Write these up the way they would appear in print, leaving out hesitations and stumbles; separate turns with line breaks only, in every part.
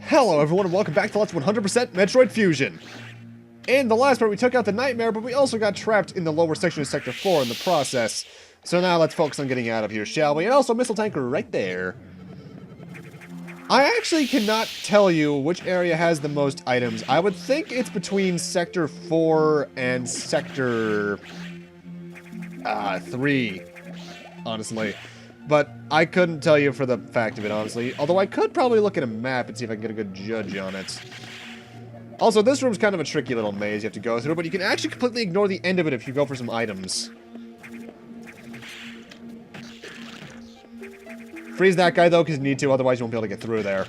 Hello everyone and welcome back to Let's 100% Metroid Fusion. In the last part we took out the nightmare, but we also got trapped in the lower section of Sector 4 in the process. So now let's focus on getting out of here, shall we? And also missile tanker right there. I actually cannot tell you which area has the most items. I would think it's between Sector 4 and Sector 3, honestly. But I couldn't tell you for the fact of it, honestly. Although I could probably look at a map and see if I can get a good judge on it. Also, this room's kind of a tricky little maze you have to go through, but you can actually completely ignore the end of it if you go for some items. Freeze that guy, though, because you need to, otherwise you won't be able to get through there.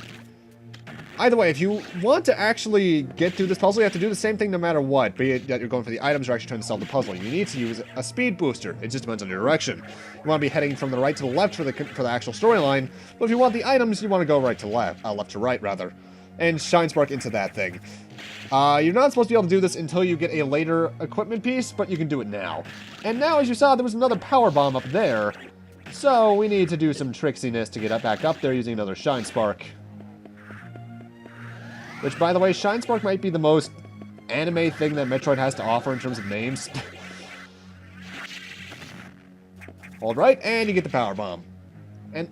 Either way, if you want to actually get through this puzzle, you have to do the same thing no matter what. Be it that you're going for the items or actually trying to solve the puzzle. You need to use a speed booster. It just depends on your direction. You want to be heading from the right to the left for the actual storyline, but if you want the items, you want to go right to left to right, rather. And Shine Spark into that thing. You're not supposed to be able to do this until you get a later equipment piece, but you can do it now. And now, as you saw, there was another power bomb up there. So, we need to do some tricksiness to get back up there using another Shine Spark. Which, by the way, Shine Spark might be the most anime thing that Metroid has to offer in terms of names. Hold right, and you get the power bomb. And,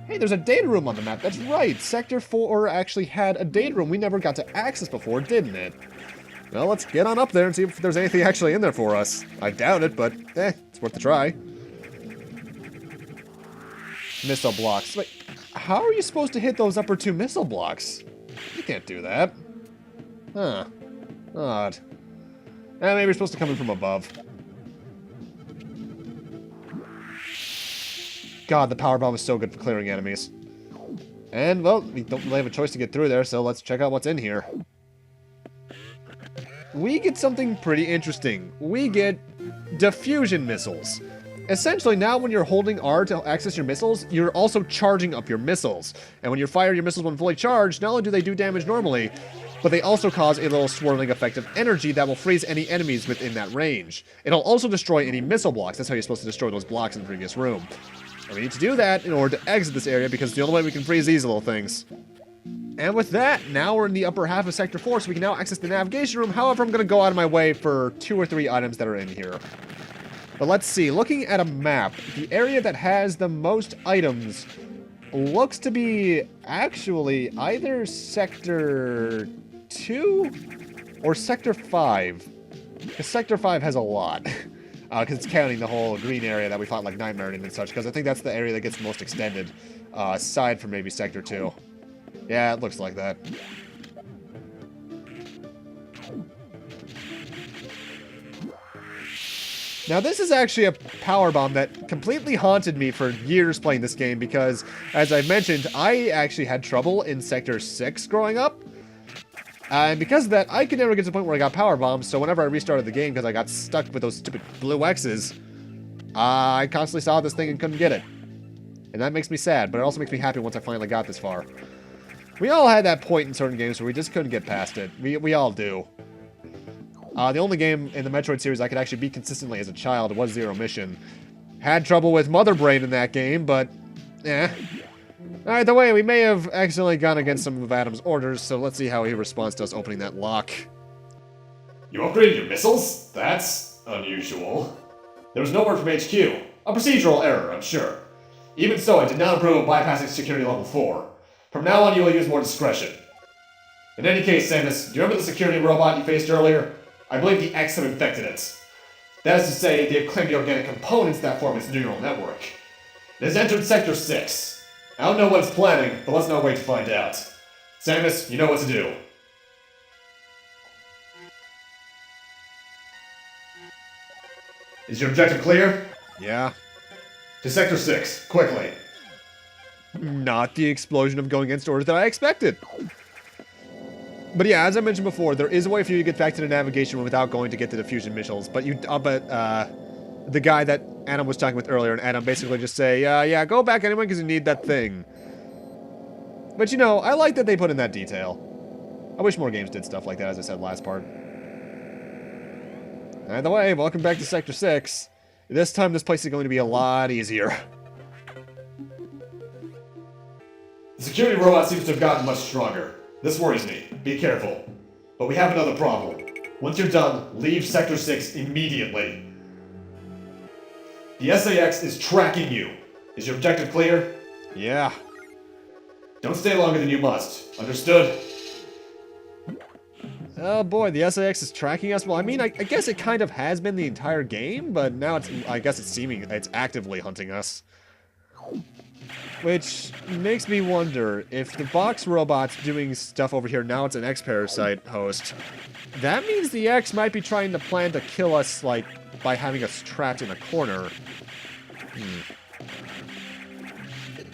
hey, there's a data room on the map. That's right, Sector 4 actually had a data room we never got to access before, didn't it? Well, let's get on up there and see if there's anything actually in there for us. I doubt it, but, it's worth a try. Missile blocks. Wait, how are you supposed to hit those upper two missile blocks? You can't do that. Huh. Odd. Maybe you're supposed to come in from above. God, the power bomb is so good for clearing enemies. And, well, we don't really have a choice to get through there, so let's check out what's in here. We get something pretty interesting. We get diffusion missiles. Essentially, now when you're holding R to access your missiles, you're also charging up your missiles. And when you fire your missiles when fully charged, not only do they do damage normally, but they also cause a little swirling effect of energy that will freeze any enemies within that range. It'll also destroy any missile blocks. That's how you're supposed to destroy those blocks in the previous room. And we need to do that in order to exit this area, because it's the only way we can freeze these little things. And with that, now we're in the upper half of Sector 4, so we can now access the navigation room. However, I'm going to go out of my way for 2 or 3 items that are in here. But let's see, looking at a map, the area that has the most items looks to be actually either Sector 2 or Sector 5. Because Sector 5 has a lot. Because it's counting the whole green area that we fought like Nightmare in and such, because I think that's the area that gets the most extended, aside from maybe Sector 2. Yeah, it looks like that. Now, this is actually a power bomb that completely haunted me for years playing this game because, as I've mentioned, I actually had trouble in Sector 6 growing up. And because of that, I could never get to the point where I got power bombs, so whenever I restarted the game because I got stuck with those stupid blue X's, I constantly saw this thing and couldn't get it. And that makes me sad, but it also makes me happy once I finally got this far. We all had that point in certain games where we just couldn't get past it. We all do. The only game in the Metroid series I could actually beat consistently as a child was Zero Mission. Had trouble with Mother Brain in that game, but, Either way, we may have accidentally gone against some of Adam's orders, so let's see how he responds to us opening that lock.
You upgraded your missiles? That's unusual. There was no word from HQ. A procedural error, I'm sure. Even so, I did not approve of bypassing security level 4. From now on, you will use more discretion. In any case, Samus, do you remember the security robot you faced earlier? I believe the X have infected it. That is to say, they have claimed the organic components that form its neural network. It has entered Sector 6. I don't know what it's planning, but let's not wait to find out. Samus, you know what to do. Is your objective clear?
Yeah.
To Sector 6, quickly.
Not the explosion of going against orders that I expected. But yeah, as I mentioned before, there is a way for you to get back to the navigation room without going to get the diffusion missiles. But the guy that Adam was talking with earlier, and Adam basically just say, yeah, go back anyway because you need that thing. But you know, I like that they put in that detail. I wish more games did stuff like that, as I said last part. Either way, welcome back to Sector 6. This time, this place is going to be a lot easier.
The security robot seems to have gotten much stronger. This worries me. Be careful. But we have another problem. Once you're done, leave Sector 6 immediately. The SAX is tracking you. Is your objective clear?
Yeah.
Don't stay longer than you must. Understood?
Oh boy, the SAX is tracking us. Well, I mean, I guess it kind of has been the entire game, but now I guess it's actively hunting us. Which makes me wonder, if the box robot's doing stuff over here, now it's an X-Parasite host, that means the X might be trying to plan to kill us, like, by having us trapped in a corner.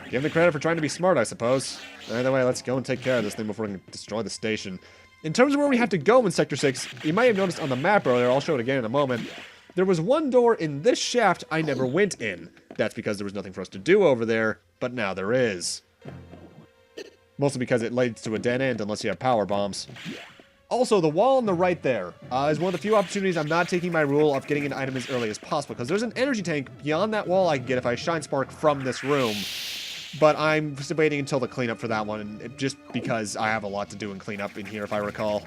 Give him the credit for trying to be smart, I suppose. Either way, let's go and take care of this thing before we can destroy the station. In terms of where we have to go in Sector 6, you might have noticed on the map earlier, I'll show it again in a moment, there was one door in this shaft I never went in. That's because there was nothing for us to do over there, but now there is. Mostly because it leads to a dead end unless you have power bombs. Also, the wall on the right there is one of the few opportunities I'm not taking my rule of getting an item as early as possible, because there's an energy tank beyond that wall I can get if I shine spark from this room. But I'm just waiting until the cleanup for that one, just because I have a lot to do in cleanup in here, if I recall.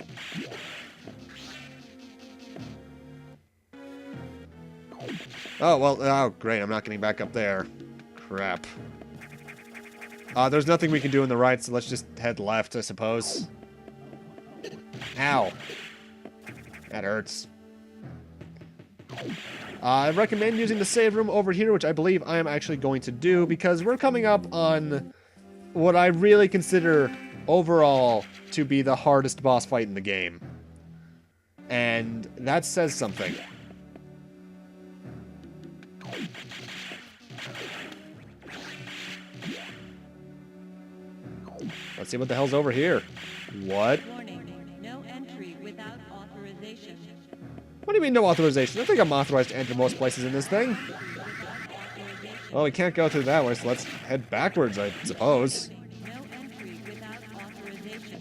Oh, well, oh, great, I'm not getting back up there. Crap. There's nothing we can do on the right, so let's just head left, I suppose. Ow. That hurts. I recommend using the save room over here, which I believe I am actually going to do, because we're coming up on what I really consider overall to be the hardest boss fight in the game. And that says something. Let's see what the hell's over here. What?
Warning, no entry without authorization.
What do you mean no authorization? I think I'm authorized to enter most places in this thing. Well, we can't go through that way, so let's head backwards, I suppose.
No entry without authorization.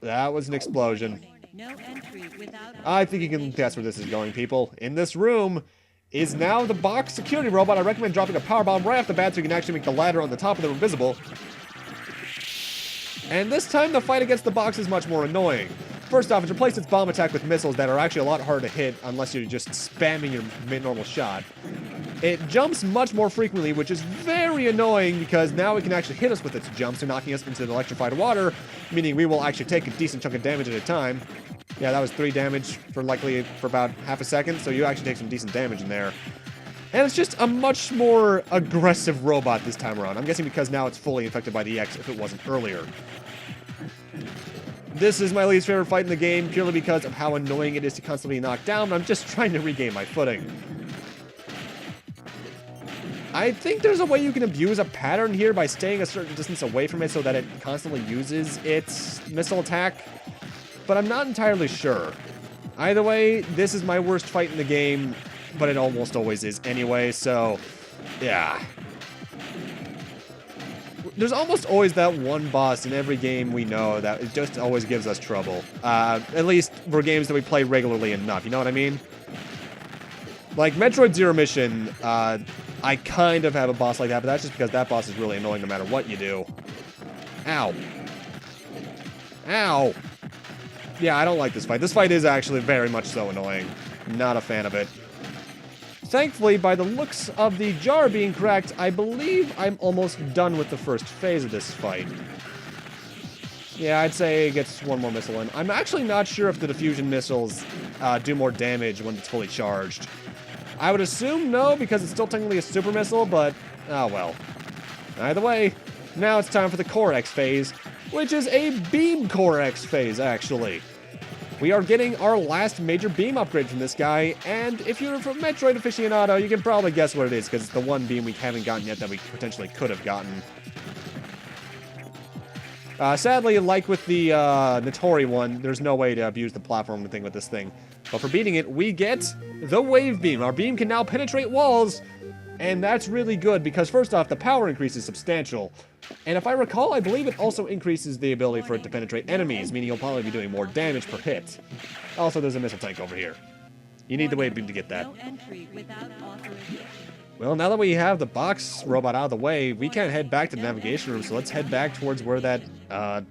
That was an explosion.
No entry without
I think you can guess where this is going, people. In this room is now the box security robot. I recommend dropping a power bomb right off the bat so you can actually make the ladder on the top of the room visible. And this time the fight against the box is much more annoying. First off, it's replaced its bomb attack with missiles that are actually a lot harder to hit unless you're just spamming your normal shot. It jumps much more frequently, which is very annoying because now it can actually hit us with its jumps and knocking us into the electrified water, meaning we will actually take a decent chunk of damage at a time. Yeah, that was 3 damage for about half a second, so you actually take some decent damage in there. And it's just a much more aggressive robot this time around. I'm guessing because now it's fully infected by the X if it wasn't earlier. This is my least favorite fight in the game, purely because of how annoying it is to constantly knock down, but I'm just trying to regain my footing. I think there's a way you can abuse a pattern here by staying a certain distance away from it so that it constantly uses its missile attack, but I'm not entirely sure. Either way, this is my worst fight in the game, but it almost always is anyway, so yeah. There's almost always that one boss in every game we know that it just always gives us trouble. At least for games that we play regularly enough, you know what I mean? Like Metroid Zero Mission, I kind of have a boss like that, but that's just because that boss is really annoying no matter what you do. Ow. Ow. Yeah, I don't like this fight. This fight is actually very much so annoying. Not a fan of it. Thankfully, by the looks of the jar being cracked, I believe I'm almost done with the first phase of this fight. Yeah, I'd say it gets one more missile in. I'm actually not sure if the diffusion missiles do more damage when it's fully charged. I would assume no, because it's still technically a super missile, but oh well. Either way, now it's time for the Core X phase, which is a Beam Core X phase, actually. We are getting our last major beam upgrade from this guy, and if you're a Metroid aficionado, you can probably guess what it is, because it's the one beam we haven't gotten yet that we potentially could have gotten. Sadly, like with the Notori one, there's no way to abuse the platform thing with this thing. But for beating it, we get the Wave Beam. Our beam can now penetrate walls, and that's really good, because first off, the power increase is substantial. And if I recall, I believe it also increases the ability for it to penetrate enemies, meaning you'll probably be doing more damage per hit. Also, there's a missile tank over here. You need the Wave Beam to get that.
No entry without authorization.
Well, now that we have the box robot out of the way, we can't head back to the navigation room, so let's head back towards where that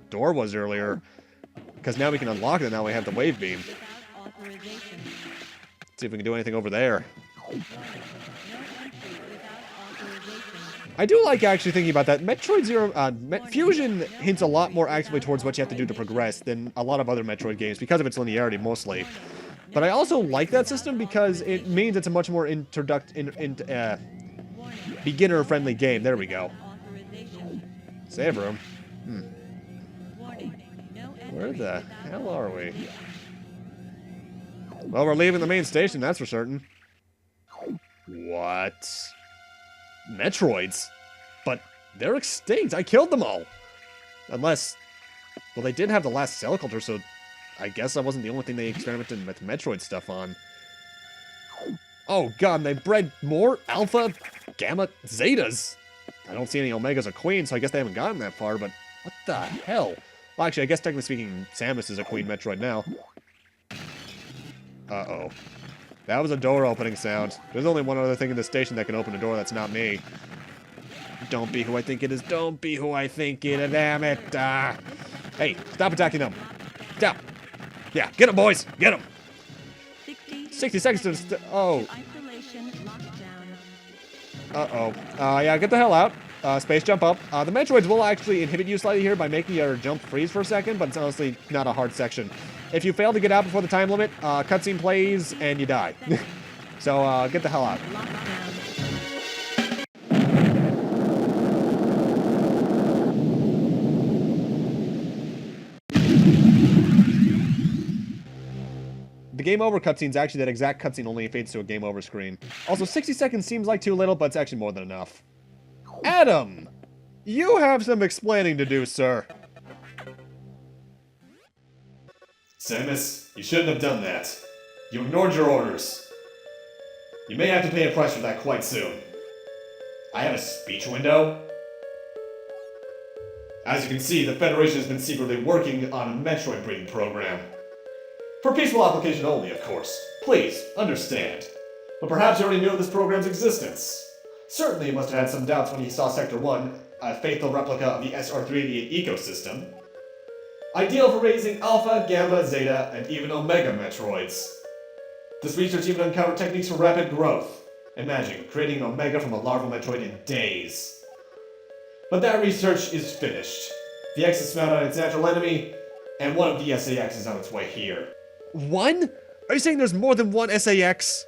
door was earlier. Because now we can unlock it, and now we have the wave beam.
Without authorization.
See if we can do anything over there.
No entry without authorization.
I do like actually thinking about that. Metroid Zero, Fusion hints a lot more actively towards what you have to do to progress than a lot of other Metroid games because of its linearity mostly. But I also like that system because it means it's a much more beginner-friendly game. There we go.
Authorization.
Save room.
Warning. No entry
Where the
without
hell are we? Well, we're leaving the main station, that's for certain. What? Metroids? But they're extinct. I killed them all. Unless... Well, they did have the last cell culture, so... I guess that wasn't the only thing they experimented with Metroid stuff on. Oh god, they bred more Alpha, Gamma, Zetas. I don't see any Omegas or Queens, so I guess they haven't gotten that far, but what the hell? Well, actually, I guess technically speaking, Samus is a Queen Metroid now. Uh-oh. That was a door opening sound. There's only one other thing in the station that can open a door that's not me. Don't be who I think it is. Don't be who I think it is. Damn it. Hey, stop attacking them. Stop. Yeah, get them, boys. Get them. 60 seconds to... Oh.
Isolation lockdown.
Uh-oh. Yeah, get the hell out. Space jump up. The Metroids will actually inhibit you slightly here by making your jump freeze for a second, but it's honestly not a hard section. If you fail to get out before the time limit, cutscene plays and you die. So, get the hell out.
Lockdown.
The game over cutscene's actually that exact cutscene, only fades to a game over screen. Also, 60 seconds seems like too little, but it's actually more than enough. Adam! You have some explaining to do, sir.
Samus, you shouldn't have done that. You ignored your orders. You may have to pay a price for that quite soon. I have a speech window? As you can see, the Federation has been secretly working on a Metroid breeding program. For peaceful application only, of course. Please, understand. But perhaps you already knew of this program's existence. Certainly you must have had some doubts when you saw Sector 1, a faithful replica of the SR-388 ecosystem. Ideal for raising Alpha, Gamma, Zeta, and even Omega Metroids. This research even uncovered techniques for rapid growth. Imagine creating an Omega from a larval Metroid in days. But that research is finished. The X is found on its natural enemy, and one of the SAX is on its way here.
One? Are you saying there's more than one SAX?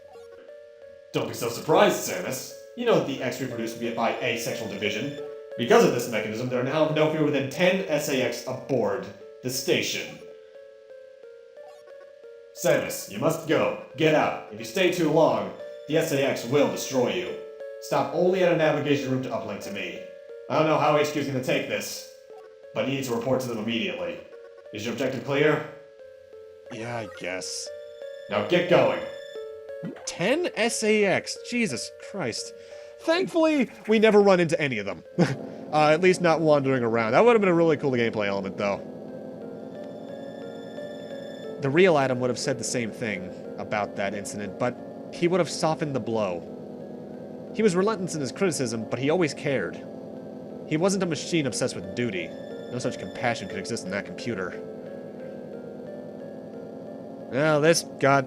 Don't be so surprised, Samus. You know that the X reproduce by asexual division. Because of this mechanism, there are now no fewer than 10 SAX aboard the station. Samus, you must go. Get out. If you stay too long, the SAX will destroy you. Stop only at a navigation room to uplink to me. I don't know how HQ is going to take this, but you need to report to them immediately. Is your objective clear?
Yeah, I guess.
Now get going.
10 SAX. Jesus Christ. Thankfully, we never run into any of them. At least not wandering around. That would have been a really cool gameplay element, though. The real Adam would have said the same thing about that incident, but he would have softened the blow. He was relentless in his criticism, but he always cared. He wasn't a machine obsessed with duty. No such compassion could exist in that computer. Well, this got,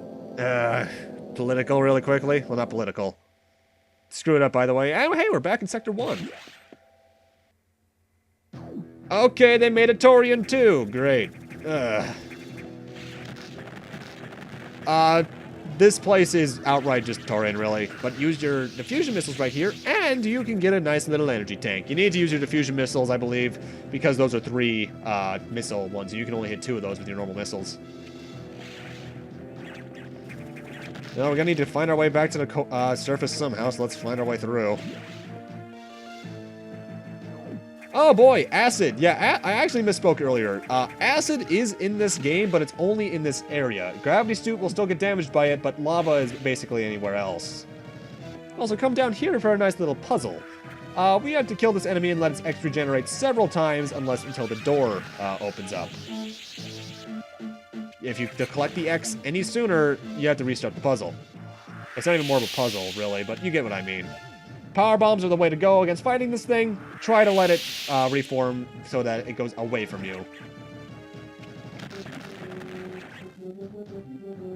political really quickly. Well, not political. Screw it up, by the way. And hey, we're back in Sector 1. Okay, they made a Torian too. Great. This place is outright just Torian, really. But use your diffusion missiles right here, and you can get a nice little energy tank. You need to use your diffusion missiles, I believe, because those are 3 missile ones. You can only hit 2 of those with your normal missiles. Now we're gonna need to find our way back to the surface somehow, so let's find our way through. Oh boy, acid. Yeah, I actually misspoke earlier. Acid is in this game, but it's only in this area. Gravity Suit will still get damaged by it, but lava is basically anywhere else. Also, come down here for a nice little puzzle. We have to kill this enemy and let its X regenerate several times until the door opens up. If you collect the X any sooner, you have to restart the puzzle. It's not even more of a puzzle, really, but you get what I mean. Power bombs are the way to go against fighting this thing. Try to let it reform so that it goes away from you.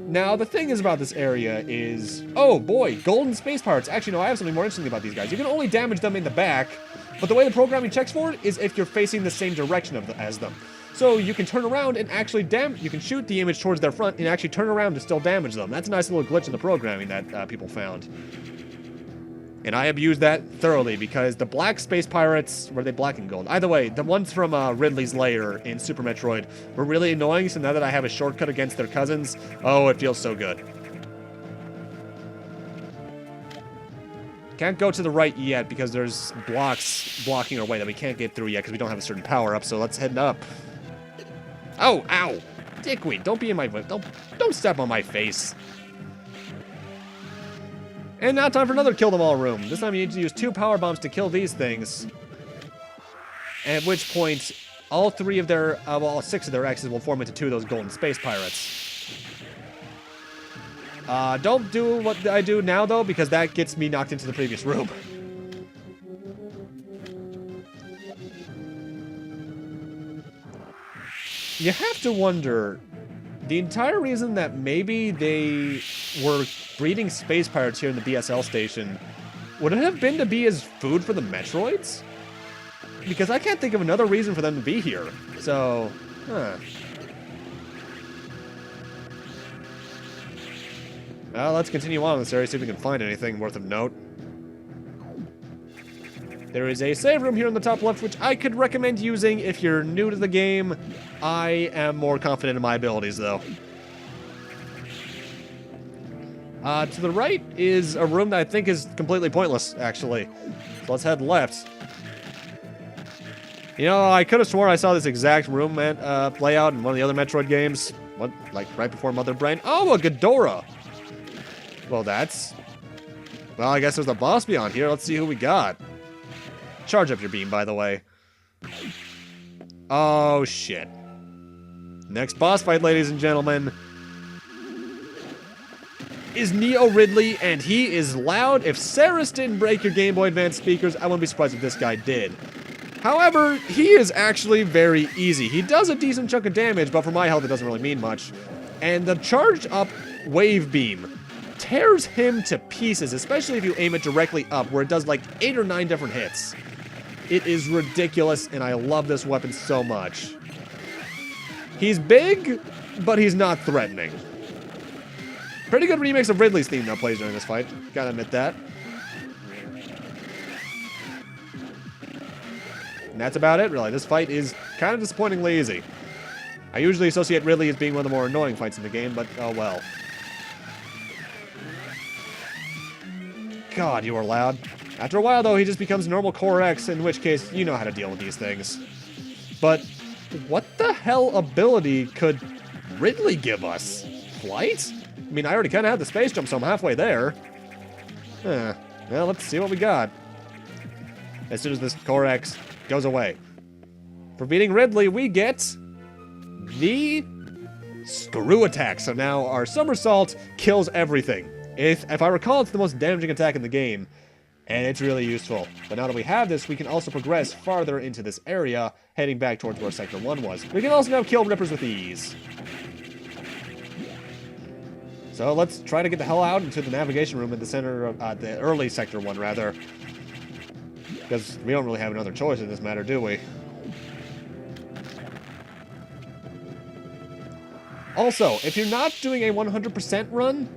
Now, the thing is about this area is... Oh, boy, golden space pirates. Actually, no, I have something more interesting about these guys. You can only damage them in the back, but the way the programming checks for it is if you're facing the same direction as them. So you can turn around and actually you can shoot the image towards their front and actually turn around to still damage them. That's a nice little glitch in the programming that people found. And I abused that thoroughly because the black space pirates, were they black and gold? Either way, the ones from Ridley's Lair in Super Metroid were really annoying, so now that I have a shortcut against their cousins, oh, it feels so good. Can't go to the right yet because there's blocks blocking our way that we can't get through yet because we don't have a certain power up, so let's head up. Oh, ow! Dickweed, don't be in my way. Don't step on my face. And now time for another kill them all room. This time you need to use 2 power bombs to kill these things. At which point, all 3 of their, well, all 6 of their X's will form into 2 of those golden space pirates. Don't do what I do now, though, because that gets me knocked into the previous room. You have to wonder, the entire reason that maybe they were breeding space pirates here in the BSL station, would it have been to be as food for the Metroids? Because I can't think of another reason for them to be here. So, Well, let's continue on in this area, see if we can find anything worth of note. There is a save room here in the top left, which I could recommend using if you're new to the game. I am more confident in my abilities, though. To the right is a room that I think is completely pointless, actually. So let's head left. You know, I could have sworn I saw this exact room layout in one of the other Metroid games. What, like right before Mother Brain? Oh, a Ghidorah! Well, well, I guess there's a boss beyond here. Let's see who we got. Charge up your beam, by the way. Oh, shit. Next boss fight, ladies and gentlemen, is Neo Ridley, and he is loud. If Saris didn't break your Game Boy Advance speakers, I wouldn't be surprised if this guy did. However, he is actually very easy. He does a decent chunk of damage, but for my health, it doesn't really mean much. And the charged up wave beam tears him to pieces, especially if you aim it directly up, where it does like 8 or 9 different hits. It is ridiculous, and I love this weapon so much. He's big, but he's not threatening. Pretty good remix of Ridley's theme that plays during this fight. Gotta admit that. And that's about it, really. This fight is kind of disappointingly easy. I usually associate Ridley as being one of the more annoying fights in the game, but oh well. God, you are loud. After a while, though, he just becomes normal Core X, in which case, you know how to deal with these things. But what the hell ability could Ridley give us? Flight? I mean, I already kind of had the space jump, so I'm halfway there. Well, let's see what we got. As soon as this Core X goes away. For beating Ridley, we get the Screw Attack. So now our Somersault kills everything. If I recall, it's the most damaging attack in the game, and it's really useful. But now that we have this, we can also progress farther into this area, heading back towards where Sector 1 was. We can also now kill Rippers with ease. So let's try to get the hell out into the navigation room in the center of, the early Sector 1, rather. Because we don't really have another choice in this matter, do we? Also, if you're not doing a 100% run,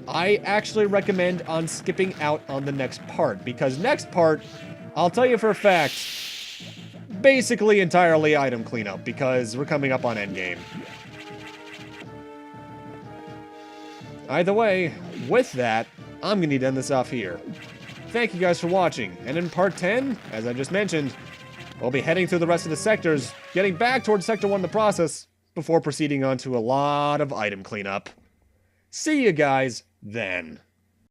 I actually recommend on skipping out on the next part, because next part, I'll tell you for a fact, basically entirely item cleanup, because we're coming up on endgame. Either way, with that, I'm gonna need to end this off here. Thank you guys for watching, and in part 10, as I just mentioned, we'll be heading through the rest of the sectors, getting back towards Sector 1 in the process, before proceeding on to a lot of item cleanup. See you guys then.